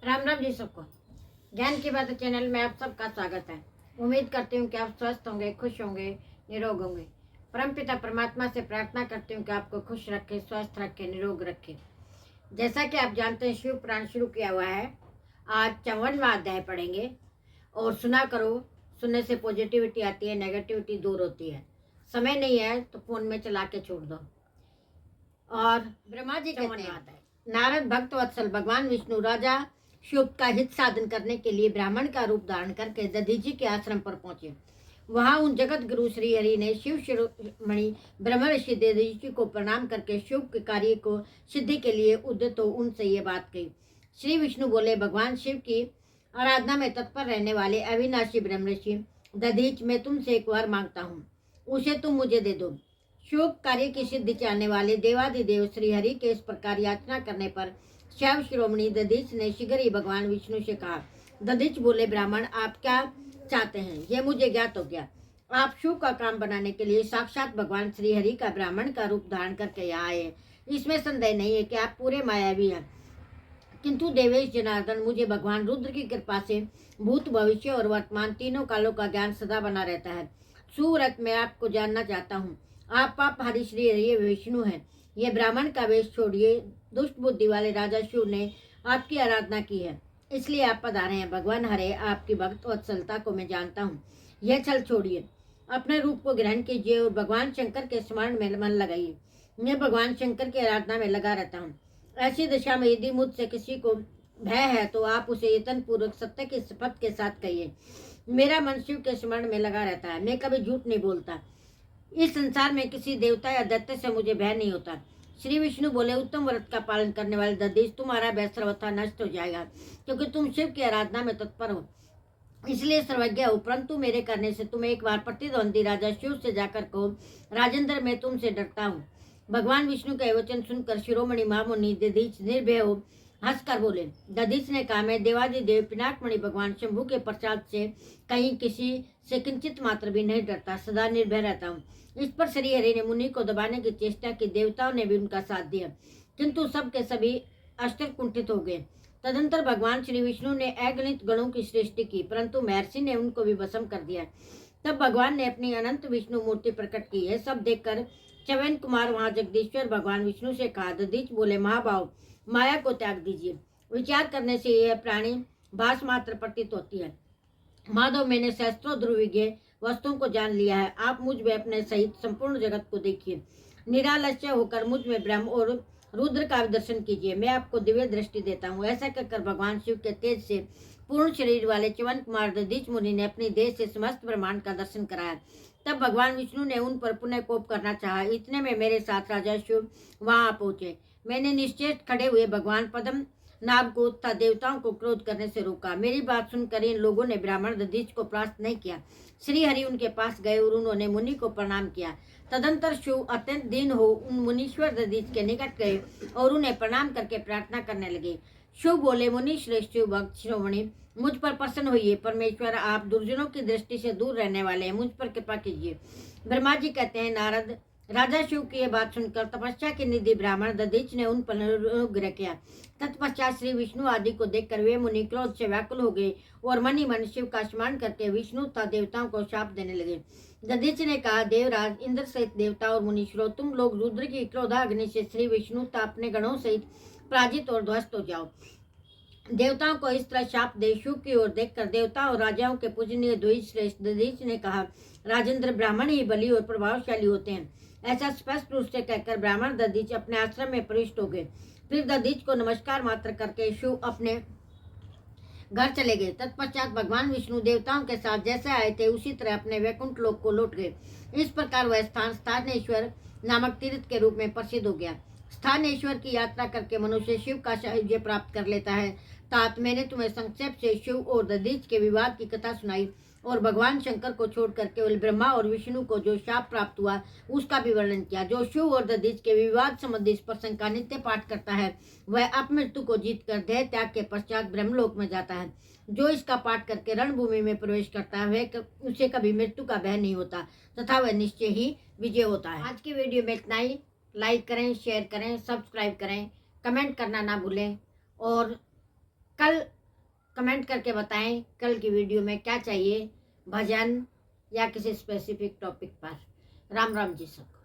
राम राम जी सबको। ज्ञान की बात चैनल में आप सबका स्वागत है। उम्मीद करती हूँ कि आप स्वस्थ होंगे, खुश होंगे, निरोग होंगे। परमपिता परमात्मा से प्रार्थना करती हूँ कि आपको खुश रखे, स्वस्थ रखे, निरोग रखे। जैसा कि आप जानते हैं, शिव पुराण शुरू किया हुआ है। आज 54वां अध्याय पढ़ेंगे। और सुना करो, सुनने से पॉजिटिविटी आती है, नेगेटिविटी दूर होती है। समय नहीं है तो फोन में चला के छोड़ दो। और ब्रह्मा जी कहते हैं, नारद भक्त वत्सल भगवान विष्णु राजा शिव का हित साधन करने के लिए ब्राह्मण का रूप धारण करके दधीची के आश्रम पर पहुंचे। वहां उन जगत गुरु श्री हरि ने शिव शिरोमणि ब्रह्म ऋषि दधीची को प्रणाम करके शिव के कार्य को सिद्धि के लिए उद्यत हो उनसे ये बात कही। श्री विष्णु बोले, भगवान शिव की आराधना में तत्पर रहने वाले अविनाशी ब्रह्म ऋषि दधीच, मैं तुमसे एक वर मांगता हूँ, उसे तुम मुझे दे दो। शुभ कार्य की सिद्धि चाहने वाले देवादिदेव श्री हरि के इस प्रकार याचना करने पर शिव शिरोमणि दधीच ने शीघ्र ही भगवान विष्णु से कहा। दधीच बोले, ब्राह्मण आप क्या चाहते हैं, यह मुझे ज्ञात हो गया। आप शिव का काम बनाने के लिए साक्षात भगवान श्री हरि का ब्राह्मण का रूप धारण करके यहाँ आए हैं। इसमें संदेह नहीं है कि आप पूरे मायावी हैं। किंतु देवेश जनार्दन, मुझे भगवान रुद्र की कृपा से भूत, भविष्य और वर्तमान तीनों कालों का ज्ञान सदा बना रहता है। सुव्रत मैं आपको जानना चाहता हूँ। आप पापहारी श्री हरि विष्णु हैं। ये ब्राह्मण का वेश छोड़िए। दुष्ट बुद्धि वाले राजा शिव ने आपकी आराधना की है, इसलिए आप पधारे हैं। भगवान हरे, आपकी भक्त वत्सलता को मैं जानता हूँ। यह छल छोड़िए, अपने रूप को ग्रहण कीजिए और भगवान शंकर के स्मरण में मन लगाइए। मैं भगवान शंकर की आराधना में लगा रहता हूँ। ऐसी दशा में यदि मुझसे किसी को भय है तो आप उसे यत्न पूर्वक सत्य की शपथ के साथ कहिए। मेरा मन शिव के स्मरण में लगा रहता है। मैं कभी झूठ नहीं बोलता। इस संसार में किसी देवता या दैत्य से मुझे भय नहीं होता। श्री विष्णु बोले, उत्तम व्रत का पालन करने वाले दधीच, तुम्हारा भय सर्वथा नष्ट हो जाएगा, क्योंकि तुम शिव की आराधना में तत्पर हो, इसलिए सर्वज्ञ हो। परंतु मेरे करने से तुम एक बार प्रतिद्वंदी राजा शिव से जाकर कहो, राजेंद्र, मैं तुमसे डरता हूँ। भगवान विष्णु का वचन सुनकर शिरोमणि महामुनि दधीच निर्भय हो हंसकर बोले। दधीच ने कहा, मैं देवादिदेव पिनाकमणि भगवान शंभु के प्रसाद से कहीं किसी से किंचित मात्र भी नहीं डरता, सदा निर्भय रहता हूँ। इस पर श्री हरि ने मुनि को दबाने की चेष्टा की। देवताओं ने भी उनका साथ दिया, किंतु सब के सभी अस्त्र कुंठित हो गए। तदंतर भगवान श्री विष्णु ने अगणित गणों की सृष्टि की, परंतु महर्षि ने उनको भी भस्म कर दिया। तब भगवान ने अपनी अनंत विष्णु मूर्ति प्रकट की। है सब देखकर च्यवन कुमार वहां जगदीश्वर भगवान विष्णु से कहा। दधीच बोले, महाभाव, माया को त्याग दीजिए। विचार करने से यह प्राणी भास मात्र प्रतीत होती है। माधव, मैंने सहस्त्रों ध्रुविज्ञ वस्तुओं को जान लिया है। आप मुझ में अपने सहित संपूर्ण जगत को देखिए। निरालस्य होकर मुझ में ब्रह्म और रुद्र का दर्शन कीजिए। मैं आपको दिव्य दृष्टि देता हूँ। ऐसा कहकर भगवान शिव के तेज से पूर्ण शरीर वाले च्यवन कुमार दधीच मुनि ने अपनी देह से समस्त ब्रह्मांड का दर्शन कराया। तब भगवान विष्णु ने उन पर पुनः कोप करना चाहा। इतने में मेरे साथ राजा शिव वहां आ पहुंचे। मैंने निश्चेष्ट खड़े हुए भगवान पद्म नाभ को तथा देवताओं को क्रोध करने से रोका। मेरी बात सुनकर इन लोगों ने ब्राह्मण दधीच को परास्त नहीं किया। श्री हरि उनके पास गए और उन्होंने मुनि को प्रणाम किया। तदंतर शिव अत्यंत दीन हो उन मुनीश्वर दधीच के निकट गए और उन्हें प्रणाम करके प्रार्थना करने लगे। शिव बोले, मुनि श्रेष्ठ शिव भक्त शिरोमणि, मुझ पर प्रसन्न होइए। परमेश्वर, आप दुर्जनों की दृष्टि से दूर रहने वाले हैं, मुझ पर कृपा कीजिए। ब्रह्मा जी कहते हैं, नारद, राजा शिव की यह बात सुनकर तपस्या के निधि ब्राह्मण दधीच ने उन पर अनुग्रह किया। तत्पश्चात श्री विष्णु आदि को देखकर वे मुनि क्रोध से व्याकुल हो गए और मन ही मन शिव का स्मरण करके विष्णु तथा देवताओं को शाप देने लगे। दधीच ने कहा, देवराज, इंद्र सहित देवता और मुनीश्वरों, तुम लोग रुद्र की क्रोधाग्नि से श्री विष्णु तथा अपने गणों सहित पराजित और ध्वस्त हो जाओ। देवताओं को इस तरह शाप दे शिव की ओर देखकर देवता और राजाओं के पूजनीय द्विज श्रेष्ठ दधीच ने कहा, राजेंद्र, ब्राह्मण ही बली और प्रभावशाली होते हैं। ऐसा स्पष्ट रूप से कहकर ब्राह्मण दधीच अपने आश्रम में प्रविष्ट हो गए। फिर दधीच को नमस्कार मात्र करके शिव अपने घर चले गए। तत्पश्चात भगवान विष्णु देवताओं के साथ जैसे आए थे उसी तरह अपने वैकुंठ लोक को लौट गए। इस प्रकार वह स्थान स्थानेश्वर नामक तीर्थ के रूप में प्रसिद्ध हो गया। स्थानेश्वर की यात्रा करके मनुष्य शिव का सायुज्य प्राप्त कर लेता है। तात, मैंने तुम्हें संक्षेप से शिव और दधीच के विवाद की कथा सुनाई और भगवान शंकर को छोड़कर केवल ब्रह्मा और विष्णु को जो शाप प्राप्त हुआ उसका भी वर्णन किया। जो शिव और दधीच के विवाद संबंधी इस प्रसंग का नित्य पाठ करता है वह अपमृत्यु को जीतकर देह त्याग के पश्चात ब्रह्मलोक में जाता है। जो इसका पाठ करके रणभूमि में प्रवेश करता है वह उसे कभी मृत्यु का भय नहीं होता तथा वह निश्चय ही विजय होता है। आज की वीडियो में इतना ही। लाइक करें, शेयर करें, सब्सक्राइब करें, कमेंट करना ना भूलें और कल कमेंट करके बताएं कल की वीडियो में क्या चाहिए, भजन या किसी स्पेसिफिक टॉपिक पर। राम राम जी सबको।